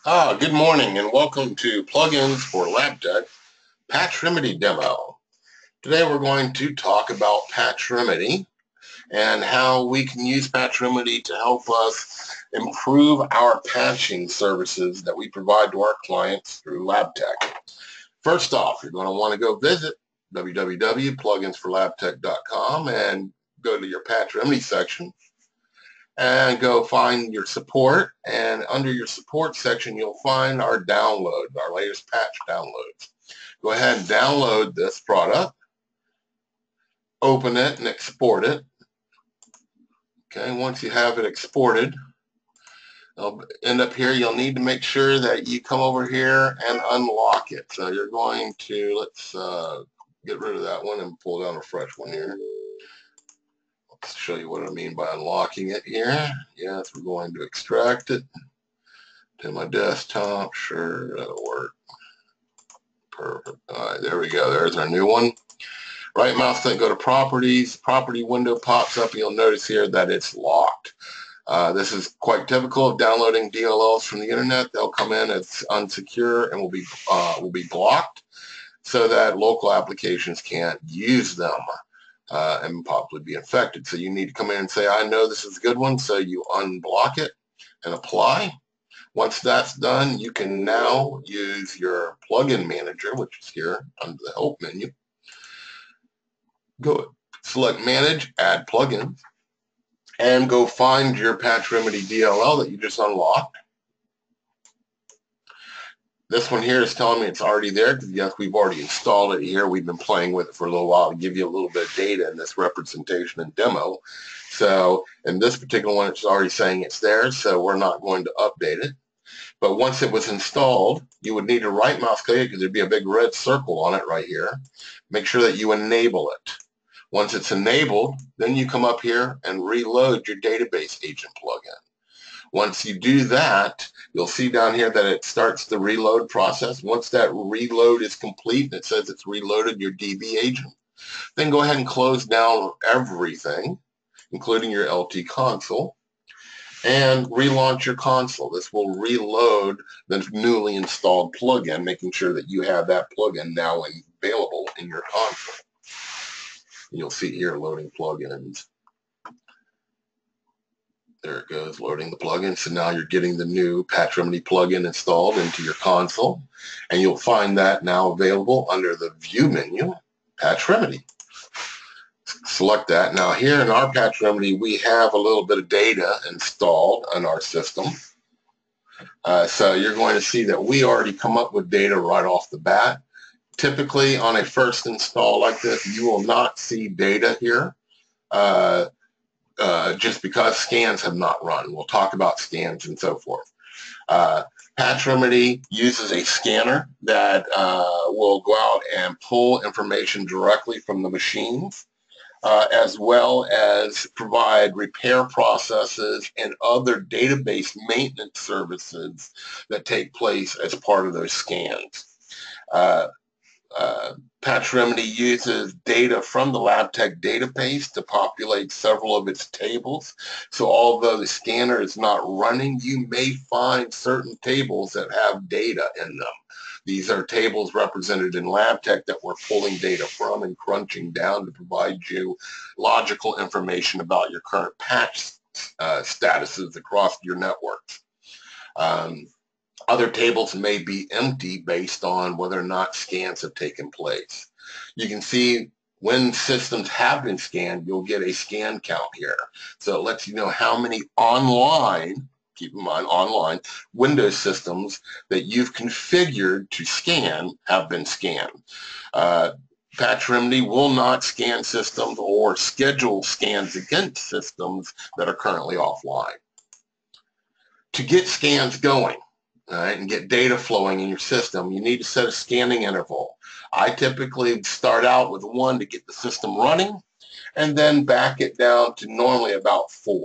Good morning and welcome to Plugins for LabTech Patch Remedy demo. Today we're going to talk about Patch Remedy and how we can use Patch Remedy to help us improve our patching services that we provide to our clients through LabTech. First off, you're going to want to go visit www.pluginsforlabtech.com and go to your Patch Remedy section and go find your support, and under your support section you'll find our download, our latest patch downloads. Go ahead and download this product, open it and export it. Okay, once you have it exported, it'll end up here. You'll need to make sure that you come over here and unlock it. So you're going to, let's get rid of that one and pull down a fresh one here. Let's show you what I mean by unlocking it here. Yes, we're going to extract it to my desktop. Sure, that'll work. Perfect. All right, there we go. There's our new one. Right mouse click, go to properties. Property window pops up, and you'll notice here that it's locked. This is quite typical of downloading DLLs from the internet. They'll come in as unsecure and will be blocked so that local applications can't use them and possibly be infected. So you need to come in and say, I know this is a good one, so you unblock it and apply. Once that's done, you can now use your plugin manager, which is here under the help menu. Go select manage, add plugins, and go find your Patch Remedy DLL that you just unlocked. This one here is telling me it's already there because, yes, we've already installed it here. We've been playing with it for a little while to give you a little bit of data in this representation and demo. So in this particular one, it's already saying it's there, so we're not going to update it. But once it was installed, you would need to right mouse click it because there'd be a big red circle on it right here. Make sure that you enable it. Once it's enabled, then you come up here and reload your database agent plugin. Once you do that, you'll see down here that it starts the reload process. Once that reload is complete and it says it's reloaded your DB agent, then go ahead and close down everything, including your LT console, and relaunch your console. This will reload the newly installed plugin, making sure that you have that plugin now available in your console. You'll see here loading plugins. There it goes, loading the plugin. So now you're getting the new Patch Remedy plugin installed into your console, and you'll find that now available under the View menu, Patch Remedy. Select that. Now here in our Patch Remedy, we have a little bit of data installed on our system. So you're going to see that we already come up with data right off the bat. Typically on a first install like this, you will not see data here. Just because scans have not run. We'll talk about scans and so forth. Patch Remedy uses a scanner that will go out and pull information directly from the machines, as well as provide repair processes and other database maintenance services that take place as part of those scans. Patch Remedy uses data from the LabTech database to populate several of its tables. So although the scanner is not running, you may find certain tables that have data in them. These are tables represented in LabTech that we're pulling data from and crunching down to provide you logical information about your current patch statuses across your networks. Other tables may be empty based on whether or not scans have taken place. You can see when systems have been scanned, you'll get a scan count here. So it lets you know how many online, keep in mind online, Windows systems that you've configured to scan have been scanned. Patch Remedy will not scan systems or schedule scans against systems that are currently offline. To get scans going, and get data flowing in your system, you need to set a scanning interval. I typically start out with 1 to get the system running, and then back it down to normally about 4,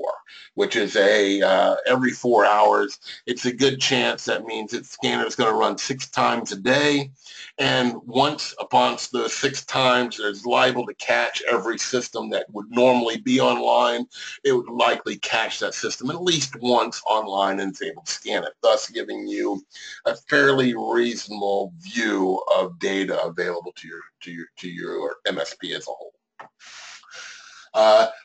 which is every 4 hours. It's a good chance. That means that scanner is going to run 6 times a day, and once upon those 6 times, there's liable to catch every system that would normally be online. It would likely catch that system at least once online and is able to scan it, thus giving you a fairly reasonable view of data available to your MSP as a whole.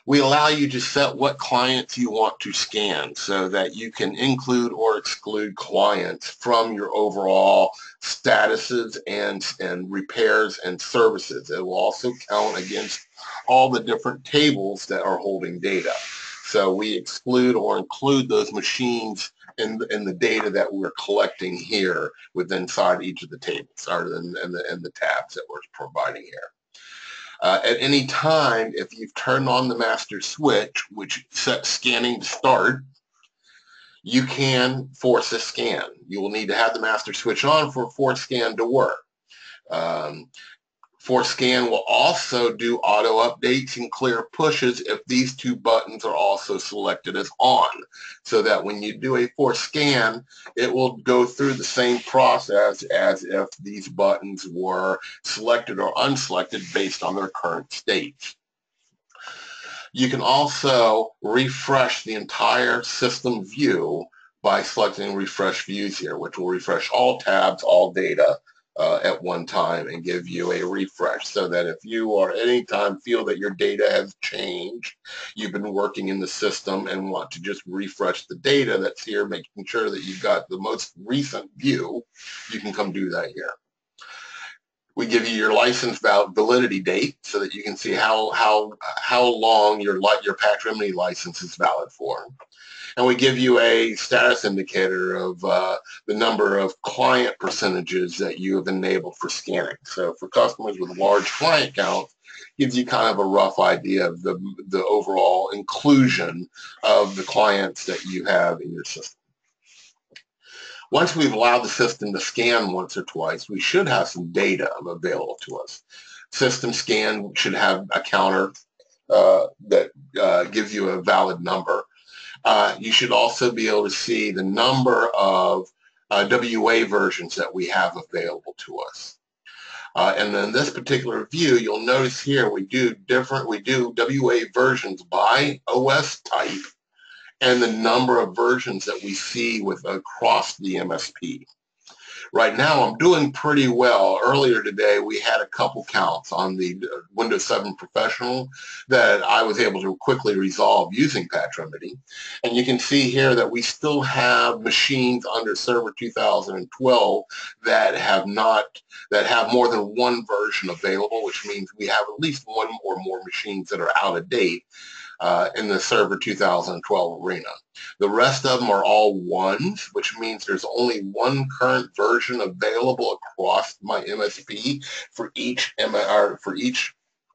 We allow you to set what clients you want to scan so that you can include or exclude clients from your overall statuses and repairs and services. It will also count against all the different tables that are holding data. So we exclude or include those machines in the data that we're collecting here within inside each of the tables or in the tabs that we're providing here. At any time, if you've turned on the master switch, which sets scanning to start, you can force a scan. You will need to have the master switch on for force scan to work. Force scan will also do auto updates and clear pushes if these 2 buttons are also selected as on, so that when you do a force scan, it will go through the same process as if these buttons were selected or unselected based on their current state. You can also refresh the entire system view by selecting refresh views here, which will refresh all tabs, all data, at one time and give you a refresh, so that if you or any time feel that your data has changed, you've been working in the system and want to just refresh the data that's here, making sure that you've got the most recent view, you can come do that here. We give you your license validity date so that you can see how long your Patch Remedy license is valid for. And we give you a status indicator of the number of client percentages that you have enabled for scanning. So for customers with large client counts, gives you kind of a rough idea of the overall inclusion of the clients that you have in your system. Once we've allowed the system to scan once or twice, we should have some data available to us. System scan should have a counter that gives you a valid number. You should also be able to see the number of WA versions that we have available to us. And then this particular view, you'll notice here we do WA versions by OS type and the number of versions that we see across the MSP. Right now, I'm doing pretty well. Earlier today, we had a couple counts on the Windows 7 Professional that I was able to quickly resolve using Patch Remedy. And you can see here that we still have machines under Server 2012 that have more than 1 version available, which means we have at least 1 or more machines that are out of date in the Server 2012 arena. The rest of them are all 1s, which means there's only 1 current version available across my MSP for each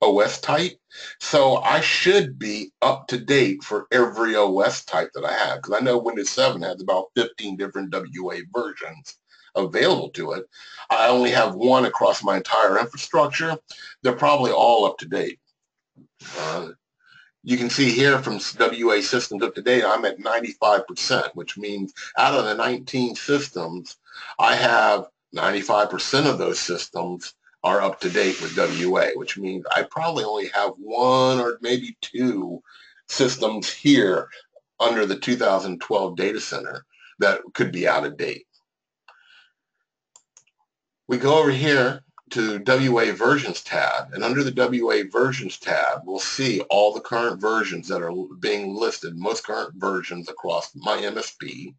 OS type. So I should be up to date for every OS type that I have, because I know Windows 7 has about 15 different WA versions available to it. I only have 1 across my entire infrastructure. They're probably all up to date. You can see here from WA systems up to date, I'm at 95%, which means out of the 19 systems, I have 95% of those systems are up to date with WA, which means I probably only have 1 or maybe 2 systems here under the 2012 data center that could be out of date. We go over here to WA versions tab, and under the WA versions tab, we'll see all the current versions that are being listed, most current versions across my MSP,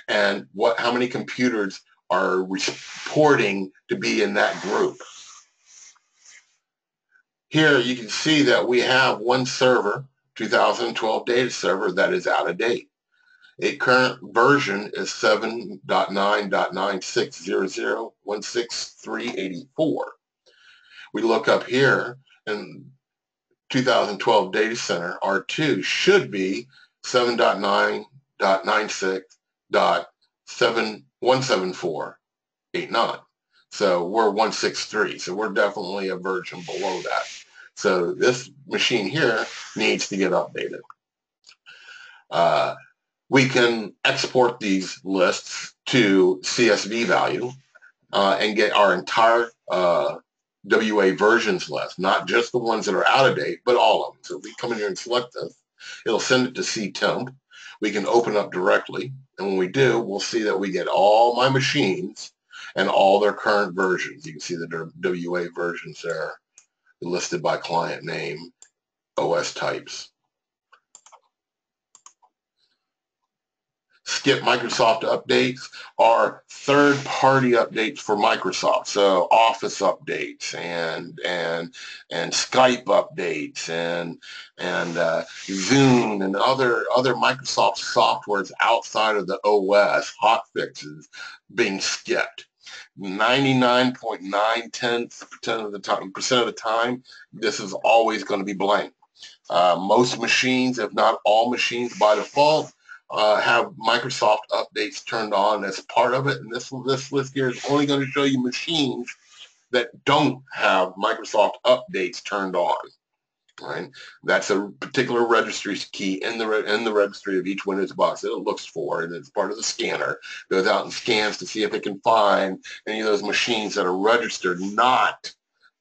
and how many computers are reporting to be in that group. Here you can see that we have 1 server, 2012 data server, that is out of date. A current version is 7.9.9600.163.84. We look up here, and 2012 Data Center R2 should be 7.9.96.174.89. So we're 163, so we're definitely a version below that. So this machine here needs to get updated. We can export these lists to CSV value and get our entire WA versions list, not just the ones that are out of date, but all of them. So if we come in here and select this, it'll send it to CTemp. We can open up directly, and when we do, we'll see that we get all my machines and all their current versions. You can see the WA versions there listed by client name, OS types. Skip Microsoft updates are third-party updates for Microsoft. So Office updates and Skype updates and Zoom and other Microsoft softwares outside of the OS hotfixes being skipped. 99.910% of the time, this is always going to be blank. Most machines, if not all machines by default, have Microsoft updates turned on as part of it, and this list here is only going to show you machines that don't have Microsoft updates turned on. Right? That's a particular registry key in the registry of each Windows box that it looks for, and it's part of the scanner. Goes out and scans to see if it can find any of those machines that are registered not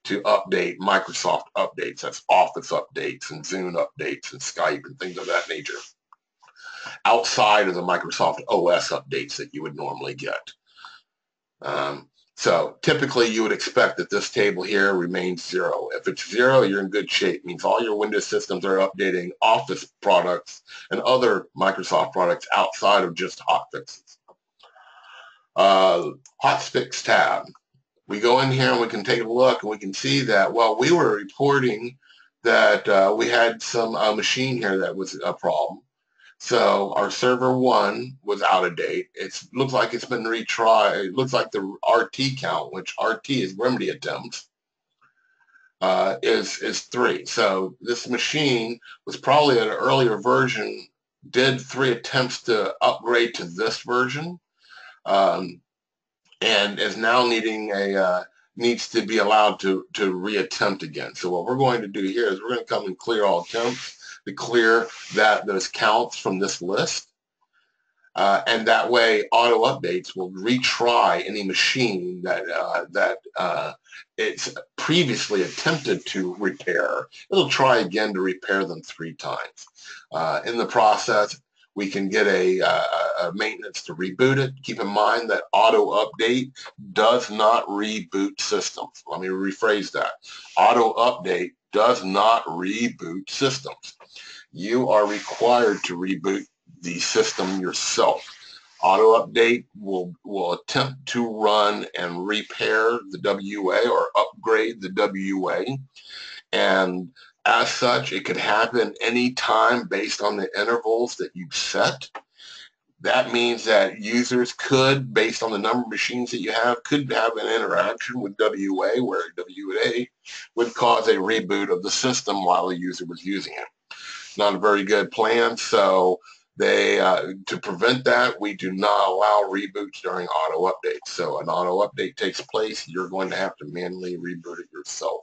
to update Microsoft updates. That's Office updates and Zoom updates and Skype and things of that nature, outside of the Microsoft OS updates that you would normally get. So typically you would expect that this table here remains 0. If it's 0, you're in good shape. It means all your Windows systems are updating Office products and other Microsoft products outside of just hotfixes. Hotfix tab. We go in here and we can take a look and we can see that, well, we were reporting that we had some machine here that was a problem. So our server 1 was out of date. It looks like it's been retried. It looks like the RT count, which RT is remedy attempts, is 3. So this machine was probably at an earlier version, did 3 attempts to upgrade to this version, and is now needs to be allowed to reattempt again. So what we're going to do here is we're going to come and clear all attempts to clear those counts from this list, and that way auto updates will retry any machine that it's previously attempted to repair. It'll try again to repair them 3 times. In the process, we can get a maintenance to reboot it. Keep in mind that auto update does not reboot systems. Let me rephrase that. Auto update does not reboot systems. You are required to reboot the system yourself. Auto update will attempt to run and repair the WA or upgrade the WA, and as such, it could happen anytime based on the intervals that you set. That means that users could, based on the number of machines that you have, could have an interaction with WA where WA would cause a reboot of the system while the user was using it. Not a very good plan, so to prevent that, we do not allow reboots during auto updates. So an auto update takes place, you're going to have to manually reboot it yourself.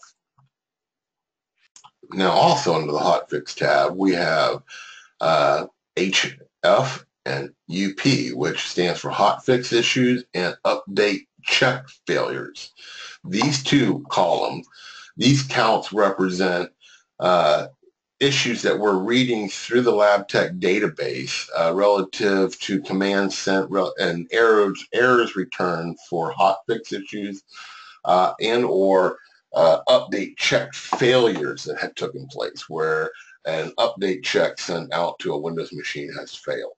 Now, also under the Hotfix tab, we have HF and UP, which stands for Hotfix issues and update check failures. These 2 columns, these counts represent issues that we're reading through the LabTech database relative to commands sent and errors returned for hotfix issues and or update check failures that had taken place, where an update check sent out to a Windows machine has failed.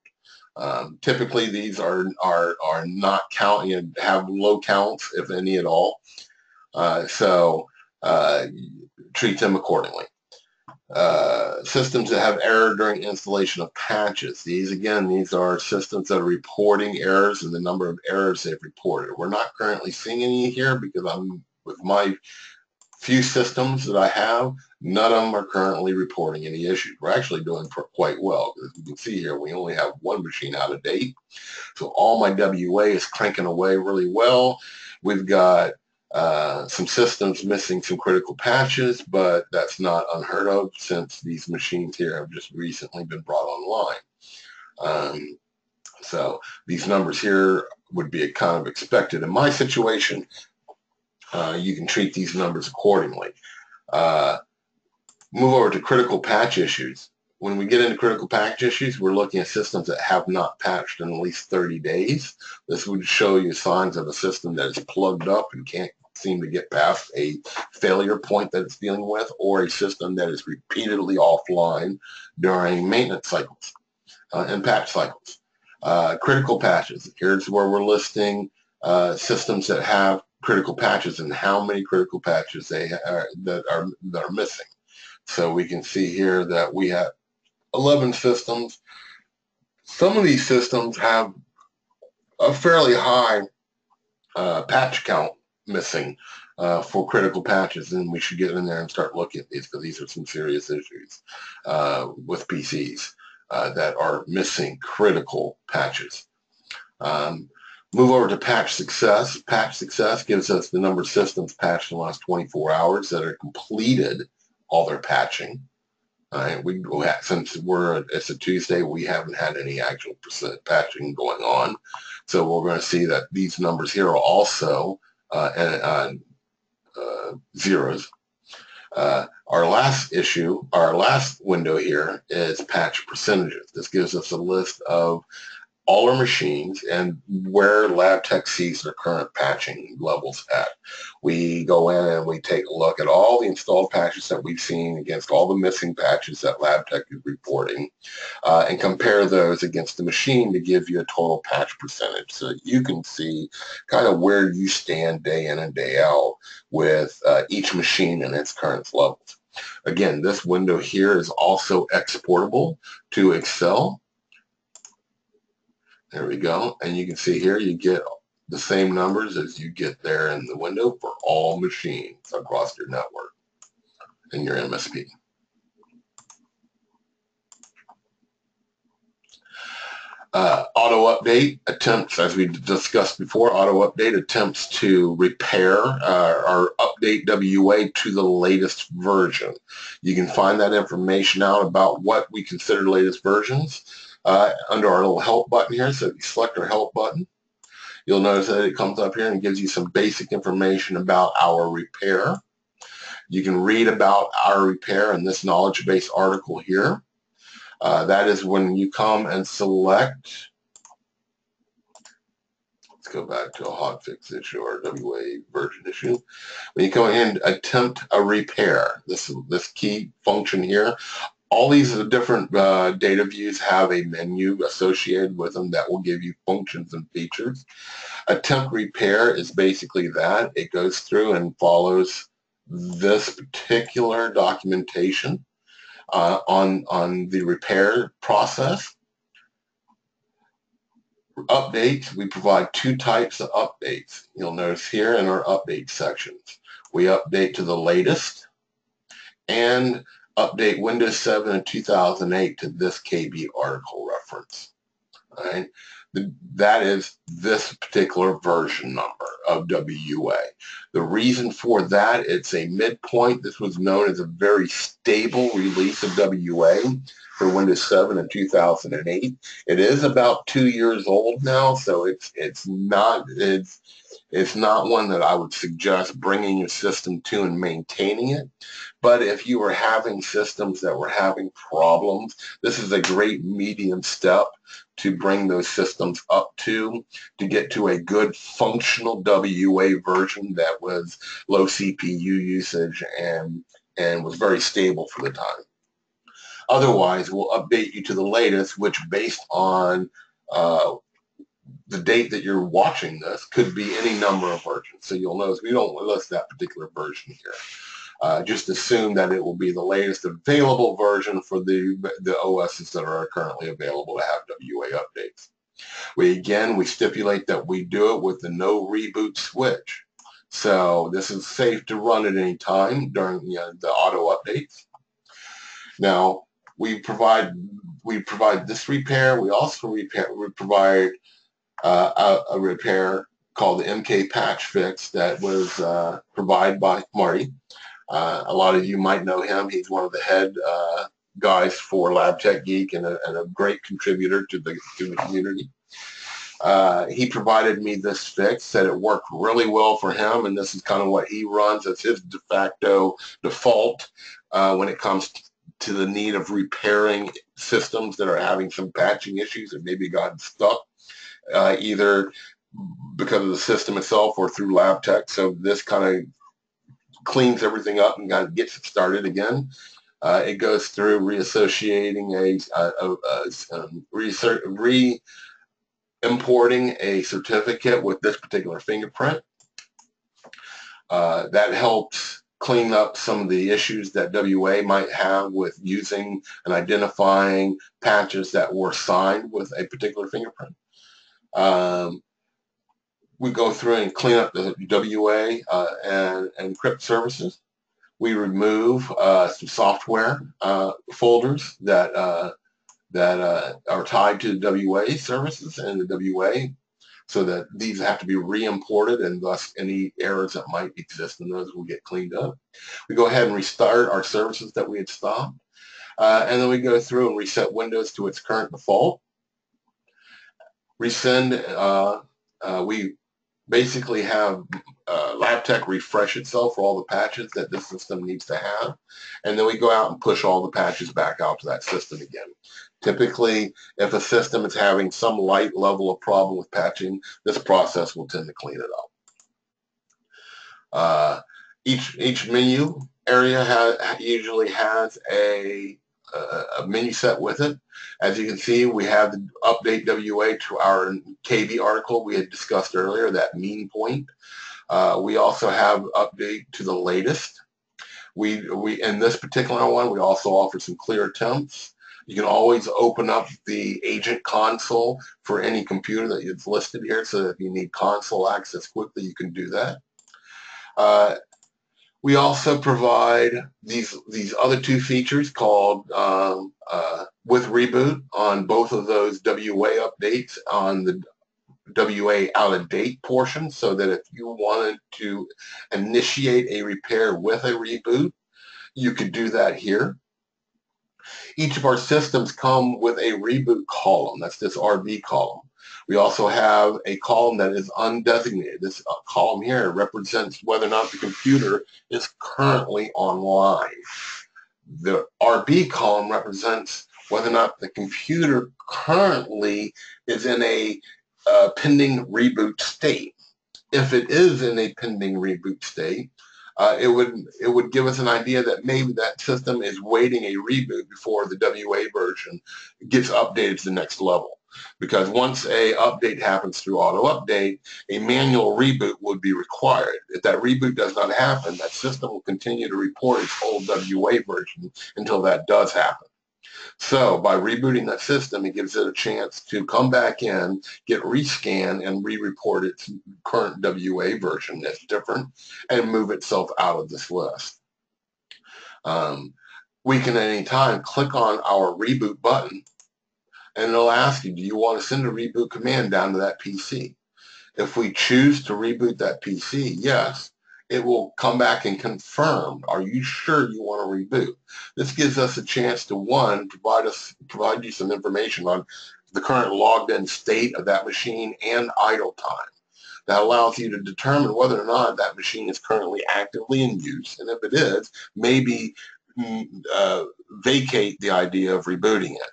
Typically, these are not counting, have low counts, if any at all. So treat them accordingly. Systems that have error during installation of patches. These are systems that are reporting errors and the number of errors they've reported. We're not currently seeing any here because with my few systems that I have, none of them are currently reporting any issues. We're actually doing quite well. As you can see here, we only have 1 machine out of date. So all my WA is cranking away really well. We've got Some systems missing some critical patches, but that's not unheard of since these machines here have just recently been brought online. So these numbers here would be kind of expected. In my situation, you can treat these numbers accordingly. Move over to critical patch issues. When we get into critical patch issues, we're looking at systems that have not patched in at least 30 days. This would show you signs of a system that is plugged up and can't seem to get past a failure point that it's dealing with, or a system that is repeatedly offline during maintenance cycles and patch cycles. Critical patches. Here's where we're listing systems that have critical patches and how many critical patches they are that are missing. So we can see here that we have 11 systems. Some of these systems have a fairly high patch count missing for critical patches, and we should get in there and start looking at these, because these are some serious issues with PCs that are missing critical patches. Move over to patch success. Patch success gives us the number of systems patched in the last 24 hours that are completed all their patching. Since it's a Tuesday, we haven't had any actual percent patching going on. So we're going to see that these numbers here are also zeros. Our last window here is patch percentages. This gives us a list of all our machines and where LabTech sees their current patching levels at. We go in and we take a look at all the installed patches that we've seen against all the missing patches that LabTech is reporting, and compare those against the machine to give you a total patch percentage, so that you can see kind of where you stand day in and day out with each machine and its current levels. Again, this window here is also exportable to Excel. There we go. And you can see here you get the same numbers as you get there in the window for all machines across your network and your MSP. Auto update attempts, as we discussed before, auto update attempts to repair or update WA to the latest version. You can find that information out about what we consider latest versions under our little help button here. So if you select our help button, you'll notice that it comes up here and gives you some basic information about our repair. You can read about our repair in this knowledge base article here. That is when you come and select, let's go back to a hotfix issue or WA version issue. When you come in and attempt a repair, this key function here, all these different data views have a menu associated with them that will give you functions and features. Attempt repair is basically that. It goes through and follows this particular documentation on the repair process. Updates, we provide two types of updates. You'll notice here in our update sections. We update to the latest and update Windows 7 and 2008 to this KB article reference. All right. That is this particular version number of WA. The reason for that, it's a midpoint. This was known as a very stable release of WA for Windows 7 in 2008. It is about 2 years old now, so it's not one that I would suggest bringing your system to and maintaining it. But if you were having systems that were having problems, this is a great medium step to bring those systems up to get to a good functional WA version that was low CPU usage and was very stable for the time. Otherwise, we'll update you to the latest, which based on the date that you're watching this could be any number of versions. So you'll notice we don't list that particular version here. Just assume that it will be the latest available version for the OSs that are currently available to have WA updates. We stipulate that we do it with the no reboot switch. So this is safe to run at any time during the auto updates. Now, we provide this repair. We also provide a repair called the MK patch fix that was provided by Marty. A lot of you might know him. He's one of the head guys for LabTech Geek and a great contributor to the community. He provided me this fix, said it worked really well for him, and this is kind of what he runs as his de facto default when it comes to the need of repairing systems that are having some patching issues and maybe gotten stuck, either because of the system itself or through LabTech. So this kind of cleans everything up and kind of gets it started again. It goes through reassociating importing a certificate with this particular fingerprint. That helps clean up some of the issues that WA might have with using and identifying patches that were signed with a particular fingerprint. We go through and clean up the WA and encrypt services. We remove some software folders that are tied to the WA services and the WA, so that these have to be re-imported, and thus any errors that might exist in those will get cleaned up. We go ahead and restart our services that we had stopped, and then we go through and reset Windows to its current default. Resend, we basically have LabTech refresh itself for all the patches that this system needs to have, and then we go out and push all the patches back out to that system again. Typically, if a system is having some light level of problem with patching, this process will tend to clean it up. Each menu area usually has a menu set with it. As you can see, we have the update WA to our KB article we had discussed earlier, that mean point. We also have update to the latest. We in this particular one, we also offer some clear attempts. You can always open up the agent console for any computer that is listed here, so that if you need console access quickly, you can do that. We also provide these other two features called with Reboot on both of those WA updates on the WA out of date portion, so that if you wanted to initiate a repair with a reboot, you could do that here. Each of our systems come with a reboot column. That's this RB column. We also have a column that is undesignated. This column here represents whether or not the computer is currently online. The RB column represents whether or not the computer currently is in a pending reboot state. If it is in a pending reboot state, it would give us an idea that maybe that system is waiting a reboot before the WA version gets updated to the next level. Because once a update happens through auto update, a manual reboot would be required. If that reboot does not happen, that system will continue to report its old WA version until that does happen. So by rebooting that system, it gives it a chance to come back in, get rescanned, and re-report its current WA version that's different, and move itself out of this list. We can at any time click on our reboot button, and it'll ask you, do you want to send a reboot command down to that PC? If we choose to reboot that PC, yes, it will come back and confirm, are you sure you want to reboot? This gives us a chance to, one, provide you some information on the current logged in state of that machine and idle time. That allows you to determine whether or not that machine is currently actively in use, and if it is, maybe vacate the idea of rebooting it.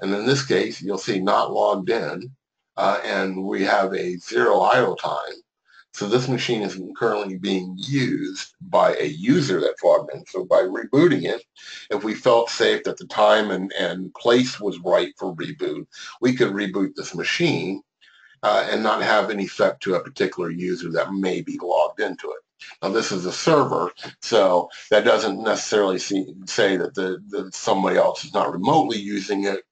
And in this case, you'll see not logged in, and we have a 0 idle time. So this machine is currently being used by a user that's logged in. So by rebooting it, if we felt safe that the time and place was right for reboot, we could reboot this machine and not have any effect to a particular user that may be logged into it. Now this is a server, so that doesn't necessarily say that somebody else is not remotely using it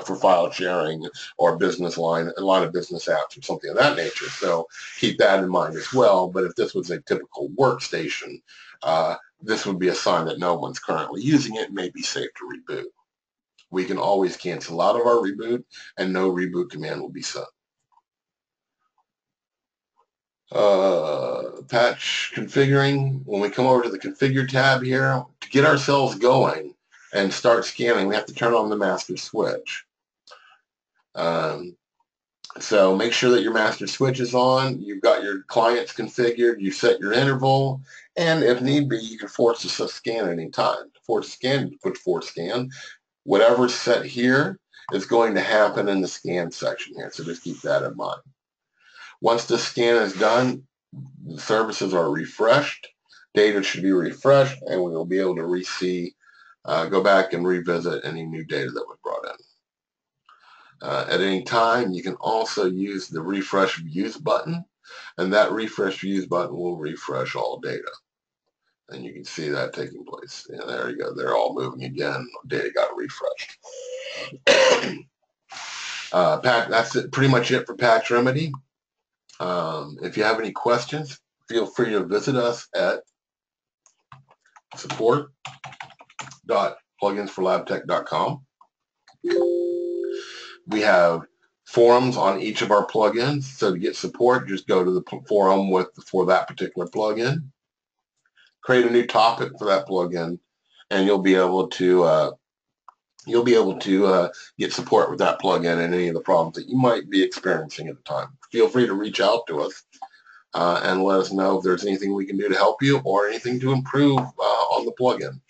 for file sharing or business line, a lot of business apps or something of that nature. So keep that in mind as well. But if this was a typical workstation, this would be a sign that no one's currently using it. It may be safe to reboot. We can always cancel out of our reboot, and no reboot command will be sent. Patch configuring. When we come over to the configure tab here, to get ourselves going and start scanning, we have to turn on the master switch. So make sure that your master switch is on, you've got your clients configured, you set your interval, and if need be, you can force a scan anytime. To force a scan, you put force scan. Whatever's set here is going to happen in the scan section here, so just keep that in mind. Once the scan is done, the services are refreshed, data should be refreshed, and we will be able to go back and revisit any new data that was brought in. At any time, you can also use the refresh views button, and that refresh views button will refresh all data. And you can see that taking place. Yeah, there you go. They're all moving again. Data got refreshed. That's pretty much it for Patch Remedy. If you have any questions, feel free to visit us at support.pluginsforlabtech.com. We have forums on each of our plugins. So to get support, just go to the forum for that particular plugin, create a new topic for that plugin, and you'll be able to get support with that plugin and any of the problems that you might be experiencing at the time. Feel free to reach out to us and let us know if there's anything we can do to help you or anything to improve on the plugin.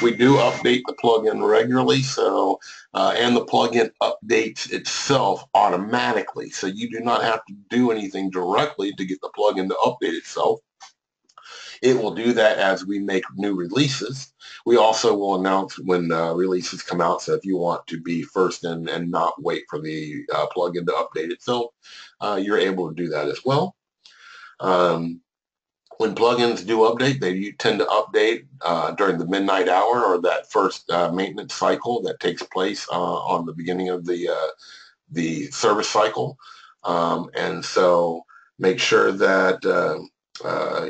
We do update the plugin regularly, so and the plugin updates itself automatically, so you do not have to do anything directly to get the plugin to update itself. It will do that as we make new releases. We also will announce when releases come out, so if you want to be first in and not wait for the plugin to update itself, you're able to do that as well. When plugins do update, they tend to update during the midnight hour or that first maintenance cycle that takes place on the beginning of the service cycle. And so make sure that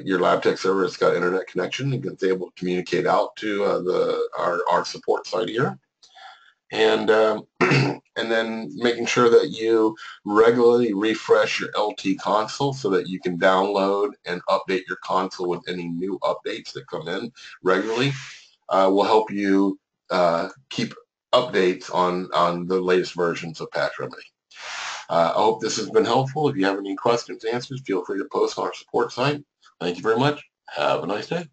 your LabTech server has got internet connection and is able to communicate out to our support site here. And and then making sure that you regularly refresh your LT console so that you can download and update your console with any new updates that come in regularly will help you keep updates on the latest versions of Patch Remedy. I hope this has been helpful. If you have any questions, answers, feel free to post on our support site. Thank you very much. Have a nice day.